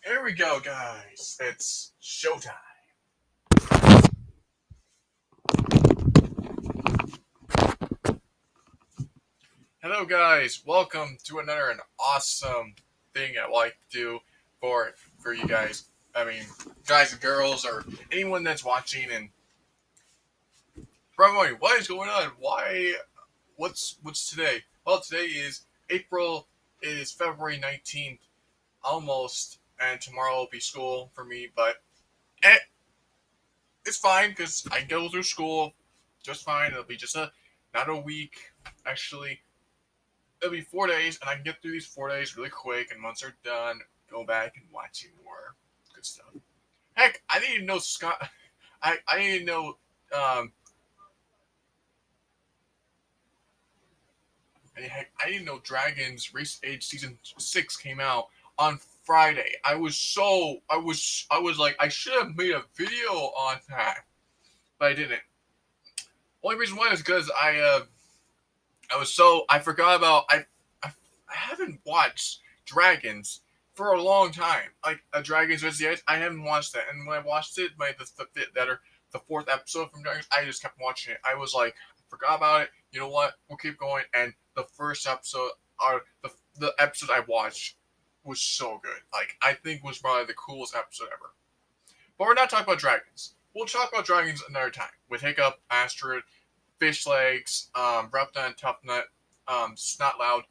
Here we go, guys. It's showtime. Hello, guys. Welcome to another awesome thing I like to do for you guys. I mean, guys and girls, or anyone that's watching. And probably, what is going on? Why? What's today? Well, today is April. It is February 19th, almost, and tomorrow will be school for me. But eh, it's fine because I go through school just fine. It'll be just not a week actually. It'll be 4 days, and I can get through these 4 days really quick. And once they're done, go back and watch more good stuff. Heck, I didn't even know Scott. I didn't even know. Um, I didn't know Dragons Race Age season 6 came out on Friday. I was like I should have made a video on that, but I didn't. Only reason why is because I forgot about I haven't watched Dragons for a long time. Like a Dragons vs. the Ice, I haven't watched that. And when I watched it, the fourth episode from Dragons, I just kept watching it. I was like, I forgot about it. You know what? We'll keep going. And the first episode, or the episode I watched, was so good. Like I think was probably the coolest episode ever. But we're not talking about Dragons. We'll talk about Dragons another time with Hiccup, Astrid, Fish Legs, Repta and Tough Nut, Snot Loud,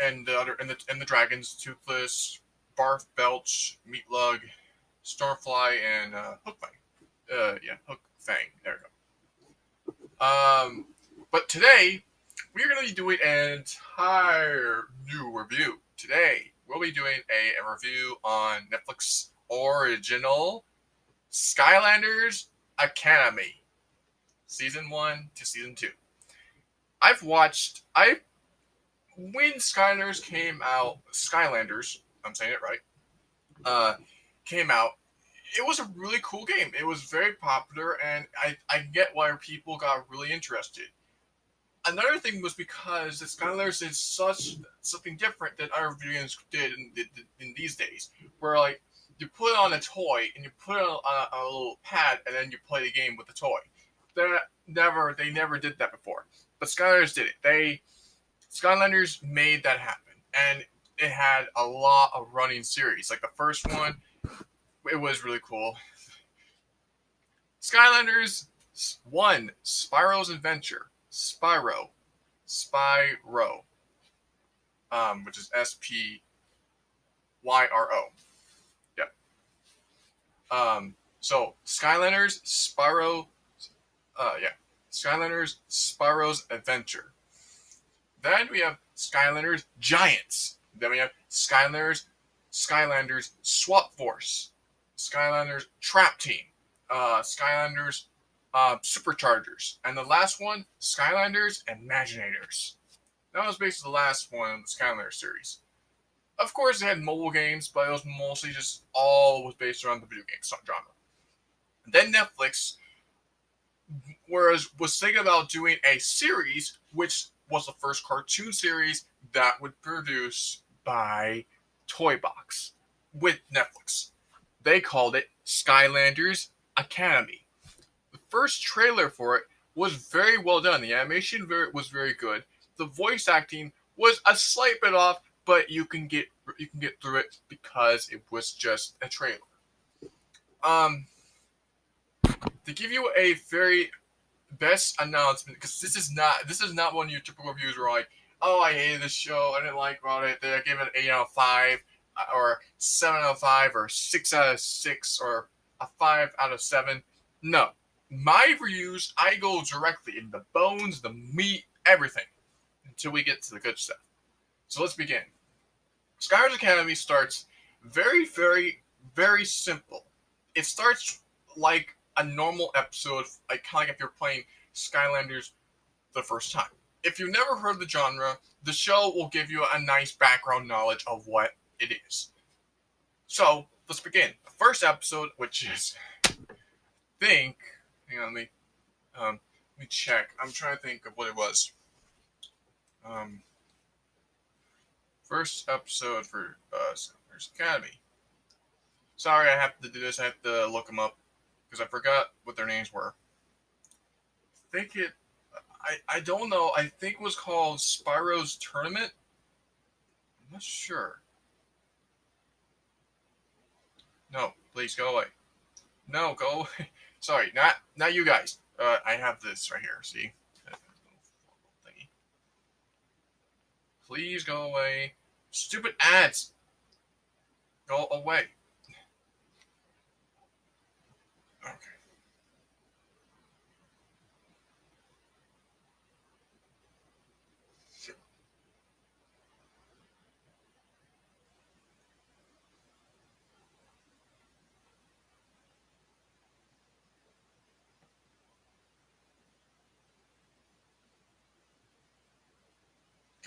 and the dragons: Toothless, Barf, Belch, Meatlug, Stormfly, and Hookfang. Hook Fang. There we go. But today we're going to be doing an entire new review. Today we'll be doing a review on Netflix original Skylanders Academy, season 1 to season 2. I when Skylanders, I'm saying it right, came out, it was a really cool game. It was very popular, and I get why people got really interested. Another thing was because the Skylanders is something different than other video games did in these days, where like you put on a toy and you put it on a little pad, and then you play the game with the toy. They never did that before, but Skylanders did it. Skylanders made that happen, and it had a lot of running series. Like the first one, it was really cool. Skylanders 1, Spyro's Adventure, Spyro, which is Spyro. Yep. So Skylanders, Spyro's Adventure. Then we have Skylanders Giants. Then we have Skylanders Swap Force, Skylanders Trap Team, Skylanders Superchargers, and the last one, Skylanders Imaginators. That was basically the last one in the Skylanders series. Of course, they had mobile games, but it was mostly just all was based around the video game genre. Then Netflix, was thinking about doing a series, which was the first cartoon series that would produce by Toy Box with Netflix. They called it Skylanders Academy. The first trailer for it was very well done. The animation was very good. The voice acting was a slight bit off, but you can get through it because it was just a trailer. To give you a very best announcement, because this is not one of your typical reviews where like, oh, I hated this show, I didn't like about it, I gave it an 8 out of 5, or 7 out of 5, or 6 out of 6, or a 5 out of 7. No, my reviews, I go directly in the bones, the meat, everything, until we get to the good stuff. So let's begin. Skylanders Academy starts very, very, very simple. It starts like a normal episode, like kind of like if you're playing Skylanders the first time. If you've never heard the genre, the show will give you a nice background knowledge of what it is. So let's begin. The first episode, which is, hang on, let me check. I'm trying to think of what it was. First episode for Skylanders Academy. Sorry, I have to do this. I have to look them up because I forgot what their names were. I think it. I don't know. I think it was called Spyro's Tournament. I'm not sure. No, please go away. No, go away. Sorry, not you guys. I have this right here. See, thingy. Please go away. Stupid ads. Go away. Okay.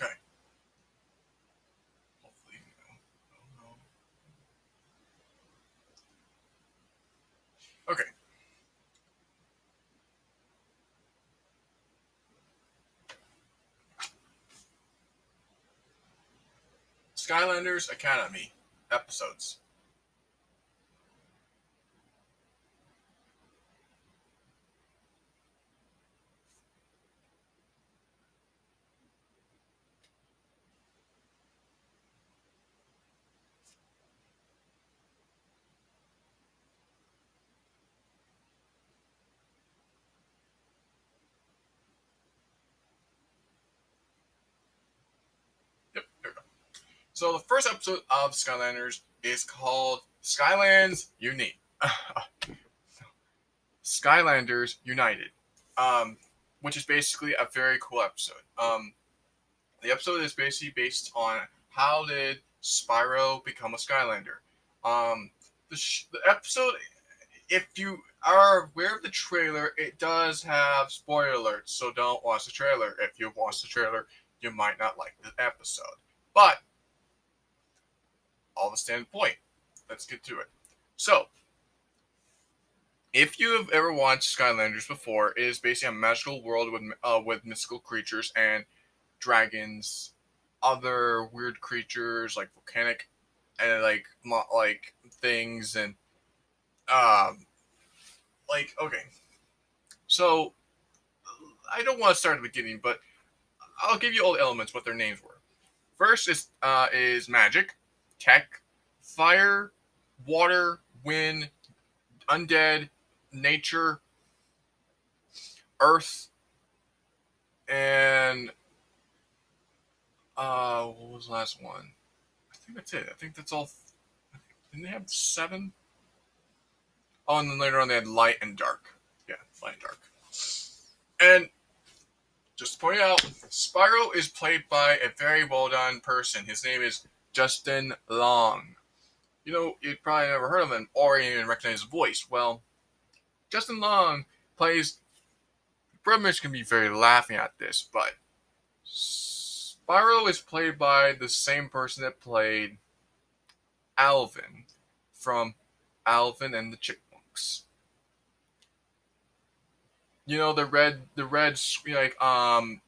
Okay. Hopefully, no. Oh, no. Okay. Skylanders Academy episodes. Yep. There we go. So the first episode of Skylanders is called Skylands Unite. Skylanders United, which is basically a very cool episode. The episode is basically based on how did Spyro become a Skylander. The episode, if you are aware of the trailer, it does have spoiler alerts, so don't watch the trailer. If you watch the trailer, you might not like the episode. But all the standard point. Let's get to it. So, if you have ever watched Skylanders before, it is basically a magical world with mystical creatures and dragons, other weird creatures like volcanic and like things and um okay. So I don't want to start at the beginning, but I'll give you all the elements what their names were. First is magic, tech, fire, water, wind, undead, nature, earth, and what was the last one? I think that's it. I think that's all. Didn't they have 7? Oh, and then later on they had light and dark. Yeah, light and dark. And just to point out, Spyro is played by a very well done person. His name is Justin Long. You know, you'd probably never heard of him or even recognize his voice. Well, Justin Long plays. Pretty much can be very laughing at this, but Spyro is played by the same person that played Alvin from Alvin and the Chipmunks. You know the red, the red, oh, I'm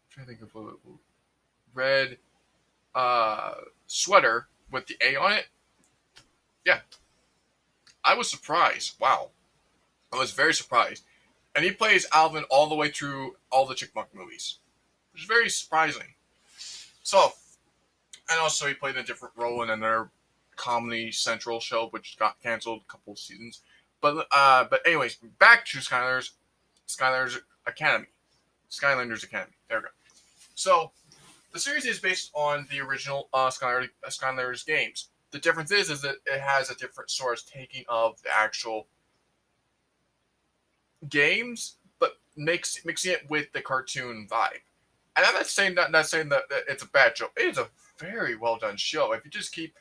trying to think of what red, sweater with the A on it. Yeah, I was surprised. Wow, I was very surprised, and he plays Alvin all the way through all the Chipmunk movies, which is very surprising. So, and also he played a different role in another Comedy Central show, which got canceled a couple of seasons. But anyways, back to Skylanders Academy. Skylanders Academy. There we go. So, the series is based on the original Skylanders games. The difference is that it has a different source taking of the actual games, but mixing it with the cartoon vibe. And I'm not saying that it's a bad show. It is a very well done show. If you just keep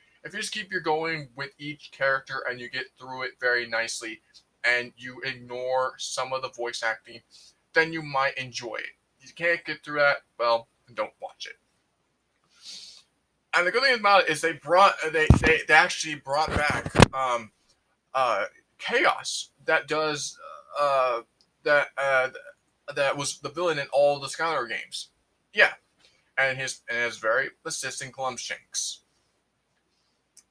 your going with each character and you get through it very nicely, and you ignore some of the voice acting, then you might enjoy it. If you can't get through that, well, don't watch it. And the good thing about it is they actually brought back chaos that does that that was the villain in all the Skylar games. Yeah, and his very persistent Glumshanks.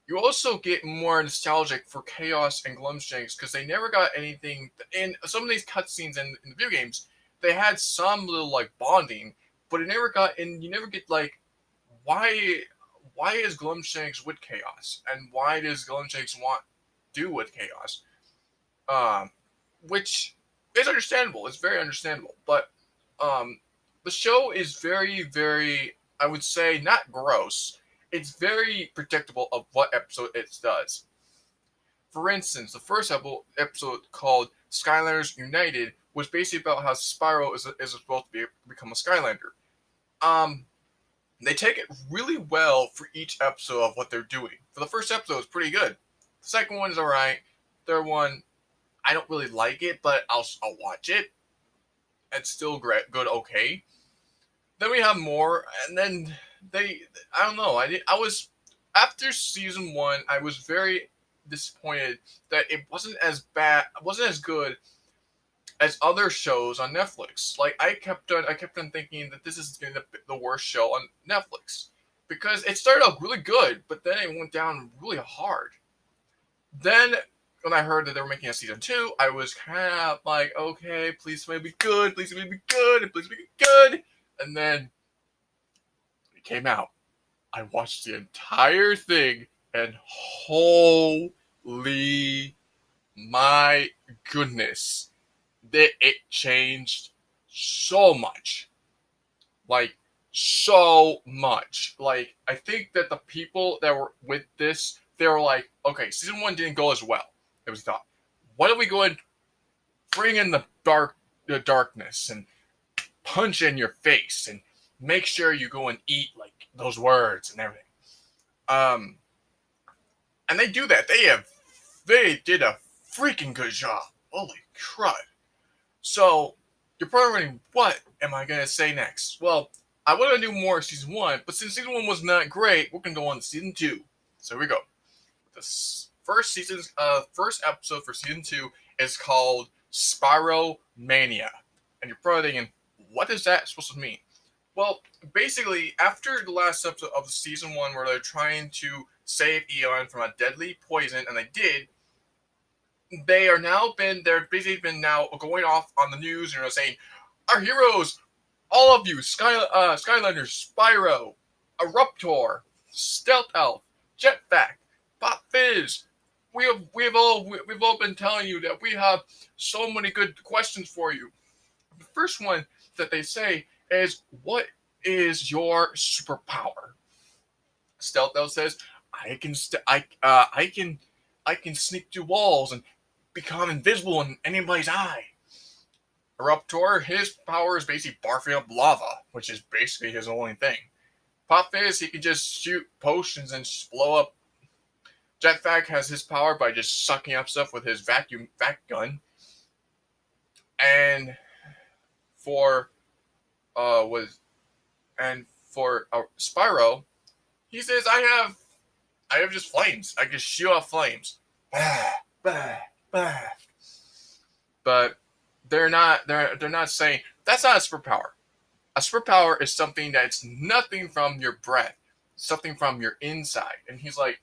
You also get more nostalgic for Chaos and Glumshanks because they never got anything in some of these cutscenes in the video games. They had some little like bonding, but it never got and you never get like why is Glumshanks with Chaos and why does Glumshanks want do with Chaos? Um, which is understandable. It's very understandable, but um, the show is very, I would say, not gross. It's very predictable of what episode it does. For instance, the first episode called Skylanders United was basically about how Spyro is supposed to become a Skylander. Um, they take it really well for each episode of what they're doing. For the first episode, it's pretty good. The second one is alright. Third one, I don't really like it, but I'll watch it. It's still great, good, okay. Then we have more, and then I don't know. I was after season one. I was very disappointed that it wasn't as bad, wasn't as good as other shows on Netflix. Like I kept on thinking that this is going to be the worst show on Netflix because it started out really good, but then it went down really hard. Then when I heard that they were making a season two, I was kind of like, okay, please let me be good, please let me be good, and please let me be good. And then it came out. I watched the entire thing, and holy my goodness, that it changed so much. Like, so much. Like, I think that the people that were with this, they were like, okay, season one didn't go as well. It was thought, why don't we go and bring in the darkness and punch in your face and make sure you go and eat like those words and everything. Um, and they do that. They did a freaking good job. Holy crud! So you're probably wondering, what am I gonna say next? Well, I want to do more of season one, but since season one was not great, we're gonna go on to season two. So here we go. The first episode for season two is called Spyro Mania, and you're probably thinking, what is that supposed to mean? Well, basically, after the last episode of season one, where they're trying to save Eon from a deadly poison, and they did, they're basically been now going off on the news and saying, our heroes, all of you, Skylanders, Spyro, Eruptor, Stealth Elf, Jetpack, Pop Fizz. We've all been telling you that we have so many good questions for you. The first one that they say is, what is your superpower? Stealth Elf says, I can sneak through walls and become invisible in anybody's eye. Eruptor, his power is basically barfing up lava, which is basically his only thing. Pop Fizz, he can just shoot potions and just blow up. Jetpack has his power by just sucking up stuff with his vac gun. And for Spyro, he says, I have just flames. I can shoot off flames. Bah, bah. But they're not saying that's not a superpower. A superpower is something that's nothing from your breath, something from your inside. And he's like,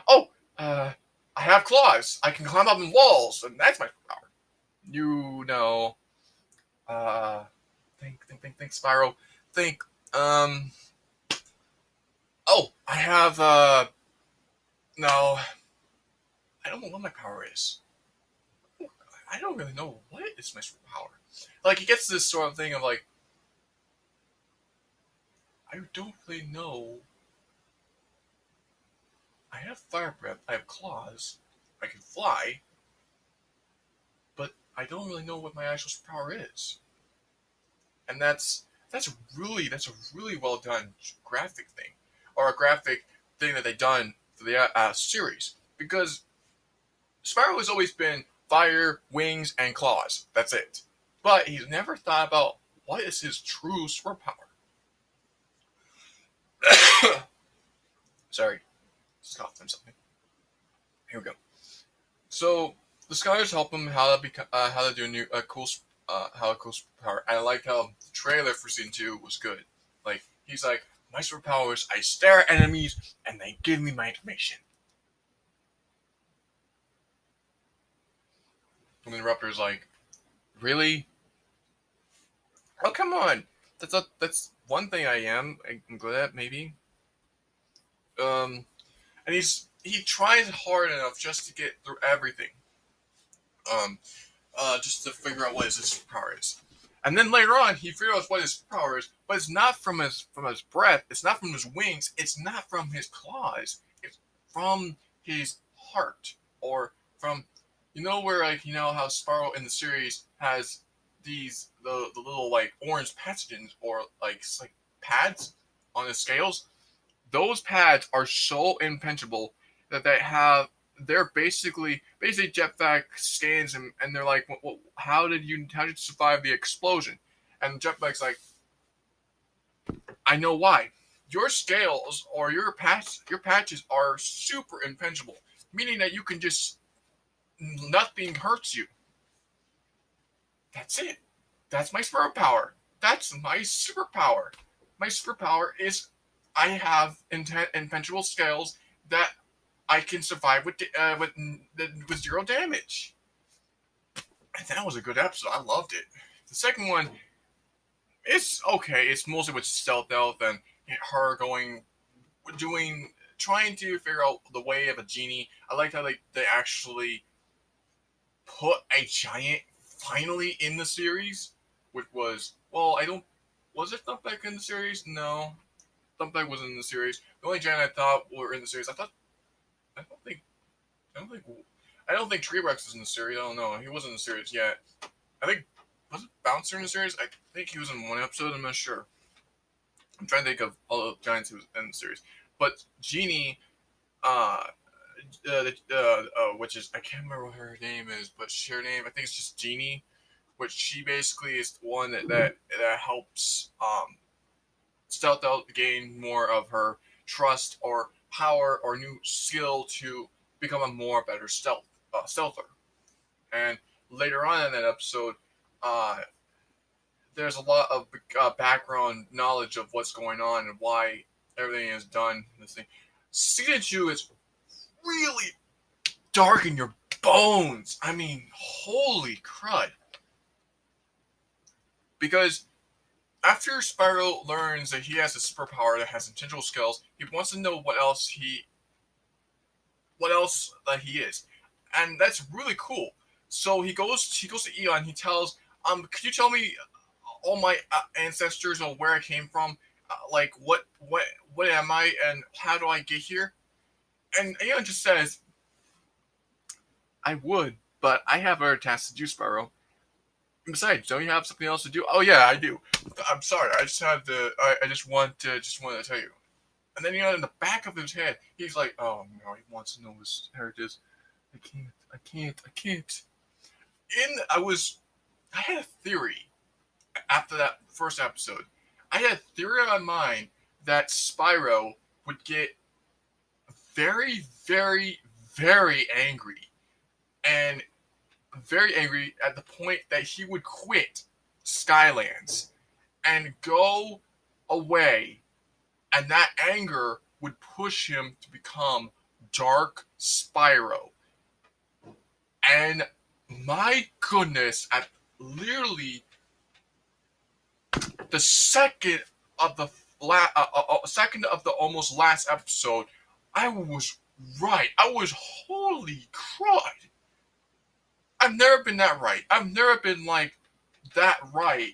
oh, I have claws. I can climb up in walls, and that's my superpower. You know, think, Spyro. Think, oh, I have, no, I don't know what my power is. I don't really know what is my superpower. Like, he gets this sort of thing of like, I don't really know. I have fire breath, I have claws, I can fly, but I don't really know what my actual superpower is. And that's a really well done graphic thing, or a graphic thing that they done for the series, because Spyro has always been fire, wings, and claws. That's it. But he's never thought about what is his true superpower. Sorry, just coughed on something. Here we go. So The Skylanders help him how to do a new how a cool superpower. And I like how the trailer for season 2 was good. Like he's like, my superpower is I stare at enemies and they give me my information. And then Raptor's like, really? Oh come on, that's one thing I'm good at maybe. And he tries hard enough just to get through everything. Um, just to figure out what his superpower is. And then later on, he figures out what his superpower is, but it's not from his breath. It's not from his wings. It's not from his claws. It's from his heart, or from, where like how Sparrow in the series has the little like orange pathogens or like pads on his scales. Those pads are so impenetrable that they're basically Jetpack scans him and they're like, well, how did you survive the explosion? And Jetpack's like, I know why. Your scales or your patches are super impenetrable, meaning that you can just nothing hurts you. That's it. That's my superpower. That's my superpower. My superpower is I have impenetrable scales that I can survive with zero damage. And that was a good episode. I loved it. The second one, it's okay. It's mostly with stealth elf and her trying to figure out the way of a genie. I like how they actually put a giant finally in the series, which was, well, I don't, was it Thumpback in the series? No, Thumpback wasn't in the series. The only giant I thought were in the series, I don't think, I don't think, I don't think Tree Rex was in the series. I don't know. He wasn't in the series yet. I think, was it Bouncer in the series? I think he was in one episode. I'm not sure. I'm trying to think of all the giants who was in the series. But Genie, which is, I can't remember what her name is, but her name, I think it's just Genie, which she basically is the one that helps Stealth out gain more of her trust or power or new skill to become a more better stealther. And later on in that episode, uh, there's a lot of background knowledge of what's going on and why everything is done. This thing, season 2 is really dark in your bones. I mean, holy crud! Because after Spyro learns that he has a superpower that has intentional skills, he wants to know what else that he is, and that's really cool. So he goes to Eon. He tells, could you tell me all my ancestors and where I came from? Like what am I and how do I get here? And Eon just says, I would, but I have other tasks to do, Spyro. Besides, don't you have something else to do? Oh yeah, I do. I'm sorry. I just had to. I just wanted to tell you. And then in the back of his head, he's like, oh no, he wants to know his heritage. I can't. I had a theory after that first episode. I had a theory in my mind that Spyro would get very, very, very angry. And very angry at the point that he would quit Skylands and go away. And that anger would push him to become Dark Spyro. And my goodness, at literally the second of the second of the almost last episode, I was right. I was holy crud. I've never been that right. I've never been like that right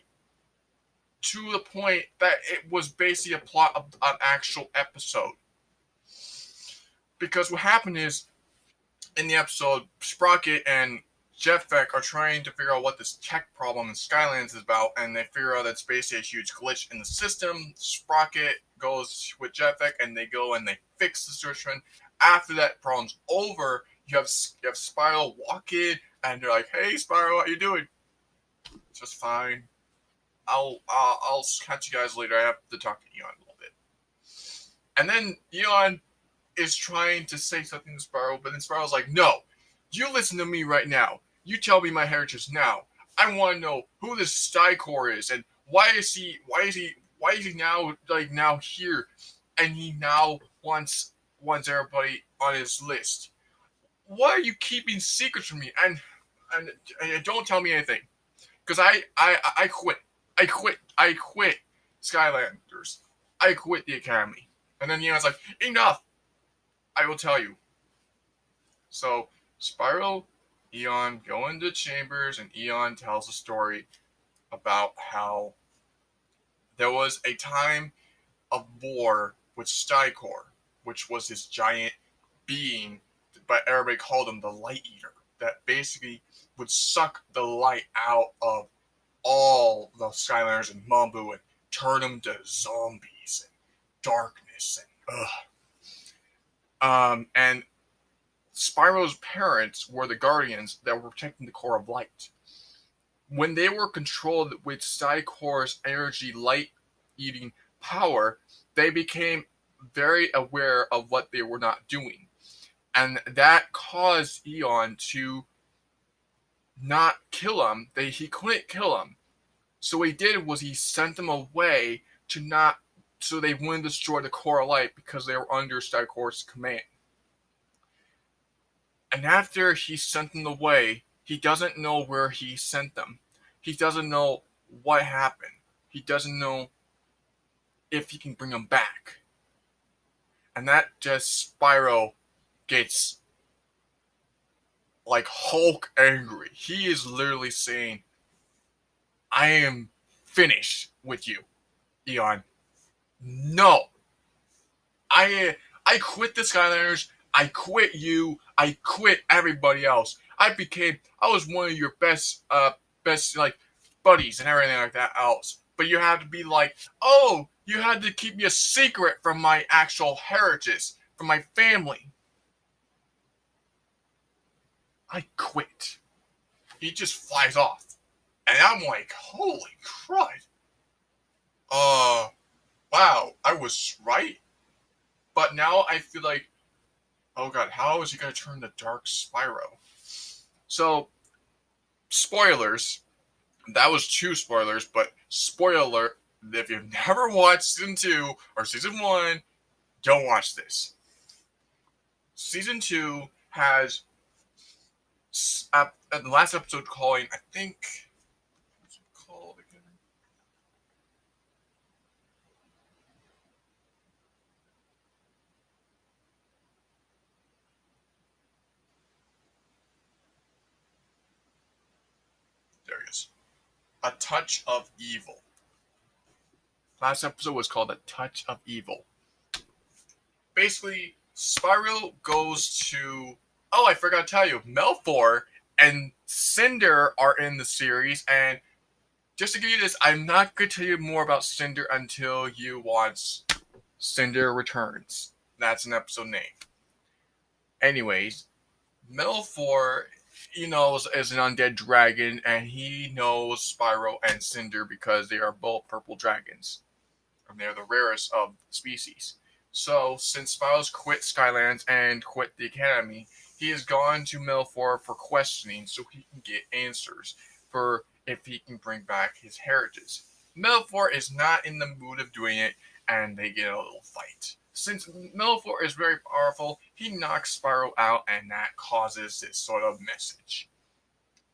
to the point that it was basically a plot of an actual episode. Because what happened is in the episode, Sprocket and Jetpack are trying to figure out what this tech problem in Skylands is about, and they figure out that it's basically a huge glitch in the system. Sprocket goes with Jetpack, and they go and they fix the situation. After that problem's over, you have Spyro walk in, and they're like, "Hey, Spyro, how you doing?" Just fine. I'll catch you guys later. I have to talk to Eon a little bit. And then Eon is trying to say something to Spyro, but then Spyro's like, "No, You listen to me right now. You tell me my heritage now. I want to know who this Stykor is and why is he now now here, and he now wants everybody on his list. Why are you keeping secrets from me? And don't tell me anything, because I quit. I quit Skylanders. I quit the academy. And then Eon's like, enough. I will tell you. So Spyro, Eon go into chambers, and Eon tells a story about how there was a time of war with Stykor, which was this giant being, but everybody called him the Light Eater, that basically would suck the light out of all the Skylanders and Mambu and turn them to zombies and darkness and ugh. And Spyro's parents were the guardians that were protecting the core of light. When they were controlled with Stykor's energy light eating power, they became very aware of what they were not doing. And that caused Eon to not kill him. He couldn't kill him. So what he did was he sent them away to not so they wouldn't destroy the core of light because they were under Stykor's command. And after he sent them away, he doesn't know where he sent them. He doesn't know what happened. He doesn't know if he can bring them back. And that just Spyro gets like Hulk angry. He is literally saying, I am finished with you, Eon. No. I quit the Skylanders. I quit you. I quit everybody else. I was one of your best like buddies and everything like that else. But you had to be like, oh, you had to keep me a secret from my actual heritage, from my family. I quit. He just flies off. And I'm like, holy Christ. Wow, I was right. But now I feel like, oh god, how is he going to turn the Dark Spyro? So, spoilers. That was 2 spoilers, but spoiler, if you've never watched Season 2 or Season 1, don't watch this. Season 2 has the last episode calling, I think, what's it called again? There it is. A Touch of Evil. Last episode was called A Touch of Evil. Basically, Spyro goes to... Oh, I forgot to tell you. Melfor and Cinder are in the series, and just to give you this, I'm not going to tell you more about Cinder until you watch Cinder Returns. That's an episode name. Anyways, Melfor, he knows, is an undead dragon, and he knows Spyro and Cinder because they are both purple dragons. And they're the rarest of species. So, since Spyro's quit Skylands and quit the Academy, he has gone to Melfor for questioning so he can get answers for if he can bring back his heritage. Melfor is not in the mood of doing it, and they get a little fight. Since Melfor is very powerful, he knocks Spyro out, and that causes this sort of message.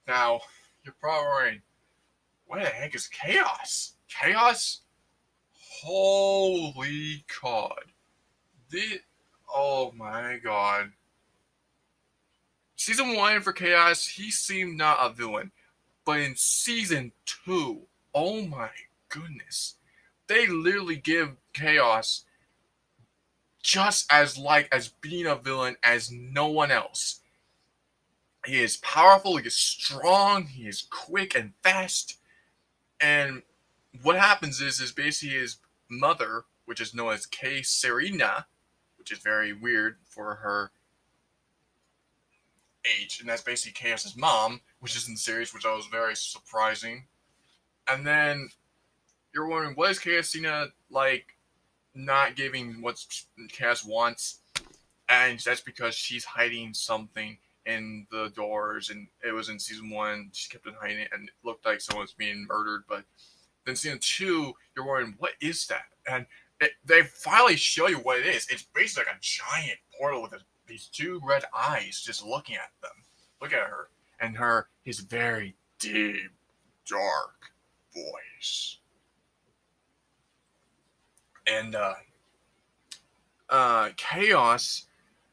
Now, you're probably wondering, what the heck is Chaos? Chaos? Holy God. Oh my God. Season 1 for Chaos, he seemed not a villain. But in Season 2, oh my goodness. They literally give Chaos just as being a villain as no one else. He is powerful, he is strong, he is quick and fast. And what happens is basically his mother, which is known as K. Serena, which is very weird for her age, and that's basically Chaos's mom, which is in the series, which I was very surprising. And then you're wondering, what is Chaosina like not giving what Chaos wants? And that's because she's hiding something in the doors, and it was in season 1. She kept on hiding it, and it looked like someone was being murdered. But then season 2, you're wondering, what is that? And they finally show you what it is. It's basically like a giant portal with these two red eyes just looking at them. Look at her. And his very deep, dark voice. And Chaos,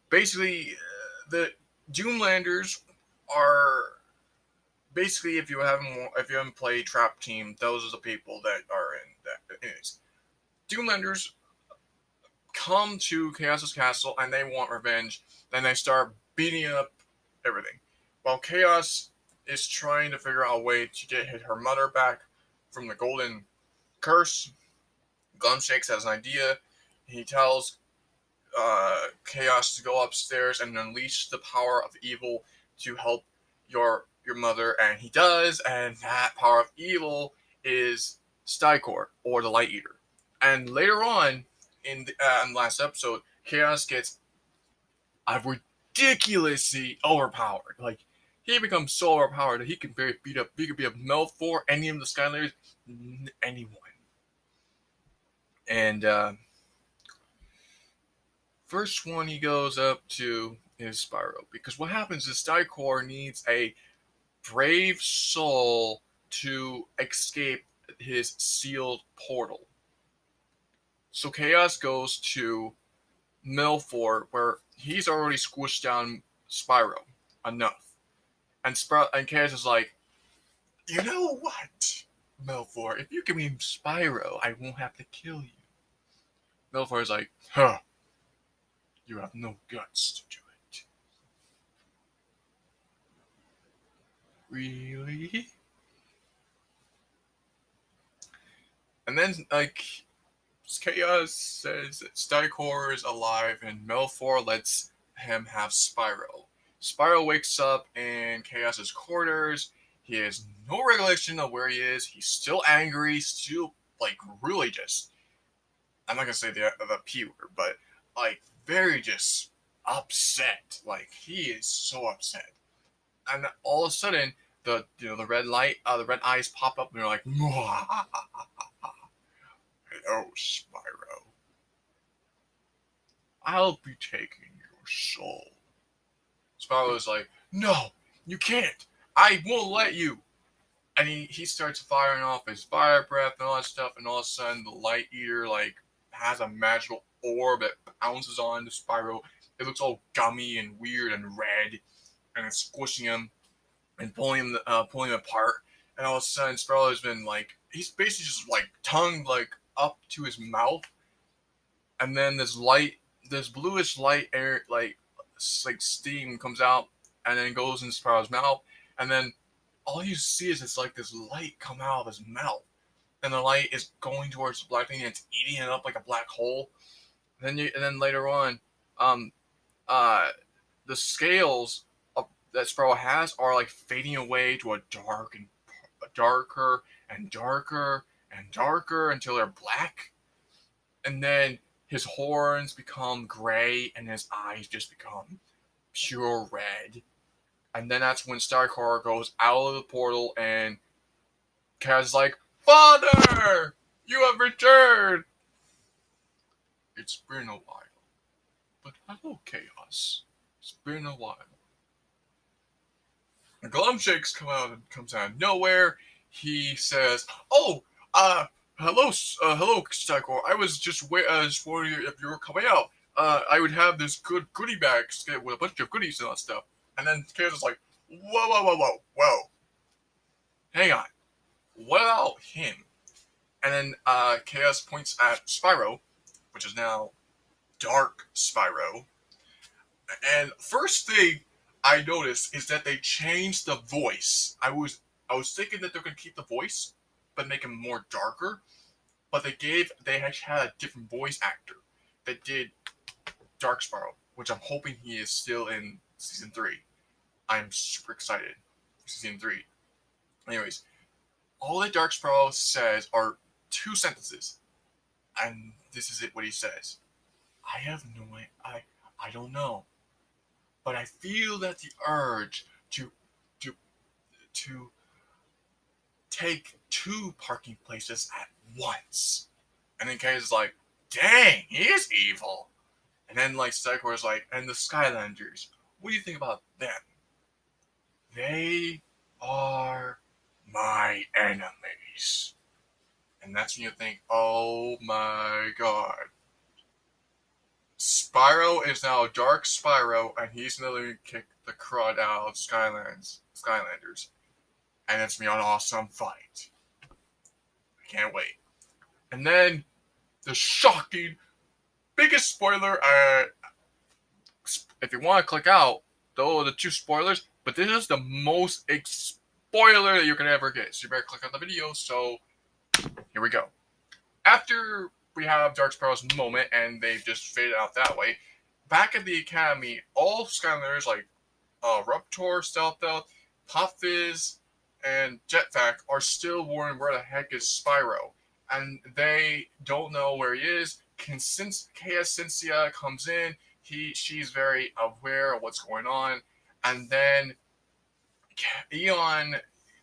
basically, the Doomlanders are basically, if you haven't played Trap Team, those are the people that are in that. Anyways, Doomlanders come to Chaos's castle and they want revenge. Then they start beating up everything, while Chaos is trying to figure out a way to get her mother back from the golden curse. Glumshakes has an idea. He tells Chaos to go upstairs and unleash the power of evil to help your mother, and he does, and that power of evil is Stykor, or the Light Eater. And later on in the last episode, Chaos gets ridiculously overpowered. Like, he becomes so overpowered that he can beat up Melfor, any of the Skylanders, anyone. And first one he goes up to is Spyro, because what happens is Stykor needs a brave soul to escape his sealed portal. So Chaos goes to Melfor, where he's already squished down Spyro enough. And Chaos is like, you know what, Melfor, if you give me Spyro, I won't have to kill you. Melfor is like, huh, you have no guts to do it. Really? And then, like, Chaos says that Stykor is alive, and Melfor lets him have Spyro. Spyro wakes up in Chaos's quarters. He has no recollection of where he is. He's still angry, still, like, really just, I'm not gonna say the P word, but, like, very just upset. Like, he is so upset. And all of a sudden, the red eyes pop up, and they're like, hello, Spyro. I'll be taking your soul. Spyro's like, no, you can't. I won't let you. And he starts firing off his fire breath and all that stuff, and all of a sudden the Light Eater has a magical orb that bounces onto Spyro. It looks all gummy and weird and red, and it's squishing him and pulling him apart. And all of a sudden Spyro has been he's basically just tongue up to his mouth, and then this bluish light air steam comes out and then goes in Spyro's mouth, and then all you see is this light come out of his mouth, and the light is going towards the black thing and it's eating it up like a black hole. And then later on, um, the scales that Spyro has are fading away to a darker and darker and darker until they're black, and then his horns become gray and his eyes just become pure red. And then that's when Stykor goes out of the portal and Kaz is like, Father! You have returned! It's been a while. But hello, Chaos. It's been a while. And Glumshakes comes out of nowhere. He says, oh, hello, Stykor. I was just wondering if you were coming out. I would have this goodie bag with a bunch of goodies and all that stuff. And then Chaos is like, whoa. Hang on. What about him? And then Chaos points at Spyro, which is now Dark Spyro. And first thing I noticed is that they changed the voice. I was thinking that they're gonna keep the voice, but make him more darker. But they actually had a different voice actor that did Dark Spyro, which I'm hoping he is still in season 3. I'm super excited for season 3. Anyways, all that Dark Spyro says are 2 sentences, and this is what he says. I have no way. I don't know, but I feel that the urge to to to take two parking places at once. And then Kay's is like, dang, he is evil. And then like Stegor's like, and the Skylanders, what do you think about them? They are my enemies. And that's when you think, oh my god. Spyro is now Dark Spyro, and he's gonna kick the crud out of Skylanders. And it's gonna be an awesome fight. I can't wait. And then the shocking biggest spoiler. If you want to click out, though the two spoilers, but this is the most spoiler that you can ever get. So you better click on the video. So here we go. After we have Dark Sparrow's moment, and they've just faded out that way. Back at the academy, all Skylanders like Ruptor, Stealth, Pop Fizz, and Jetpack are still wondering where the heck is Spyro, and they don't know where he is. Chaos Cynthia comes in. She's very aware of what's going on, and then Eon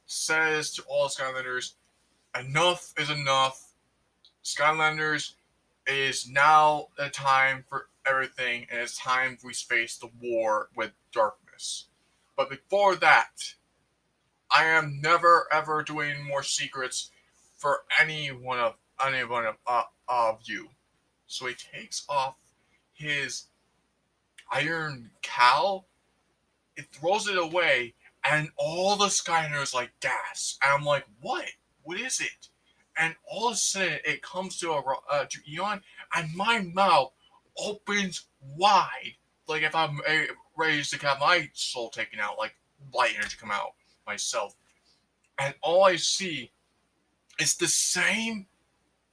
says to all Skylanders, "Enough is enough. Skylanders, it is now the time for everything, and it's time we face the war with darkness. But before that, I am never ever doing more secrets for any one of you." So he takes off his iron cowl, it throws it away, and all the Skylanders like gasp. And I'm like, what? What is it? And all of a sudden, it comes to Eon, and my mouth opens wide, like if I'm ready to have my soul taken out, like light energy come out myself. And all I see is the same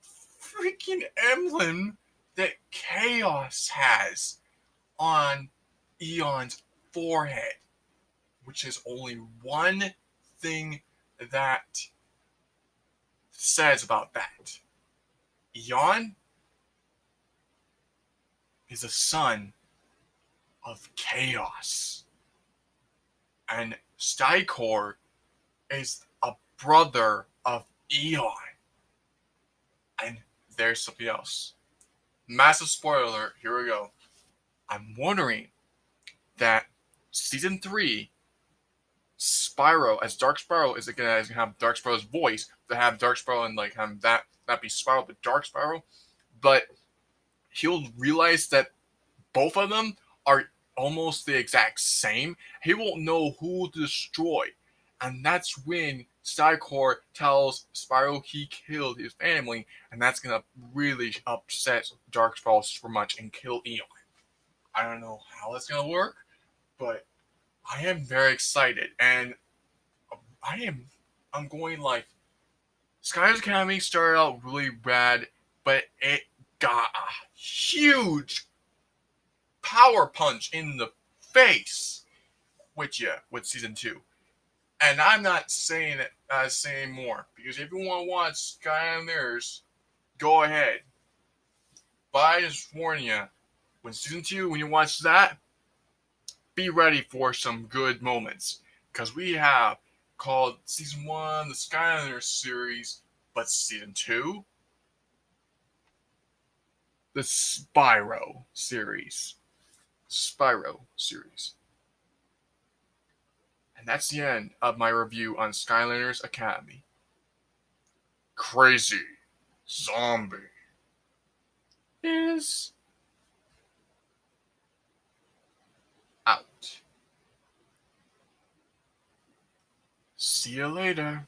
freaking emblem that Chaos has on Eon's forehead, which is only one thing that says about that. Eon is a son of Chaos, and Stykor is a brother of Eon. And there's something else. Massive spoiler alert, here we go. I'm wondering that season 3, Spyro, as Dark Spyro, is gonna have Dark Spyro's voice, to have Dark Spyro and like have that be Spyro, but Dark Spyro. But he'll realize that both of them are almost the exact same. He won't know who to destroy. And that's when Stykor tells Spyro he killed his family, and that's gonna really upset Dark Spyro so much and kill Eon. I don't know how that's gonna work, but I am very excited, and I'm going like Skylanders Academy started out really bad, but it got a huge power punch in the face with season 2. And I'm not saying more, because if you want to watch Skylanders, go ahead. But I just warn you, when season 2, when you watch that, be ready for some good moments, because we have called season 1 the Skylanders series, but season 2, the Spyro series. And that's the end of my review on Skylanders Academy. Crazy Zombie is out. See you later.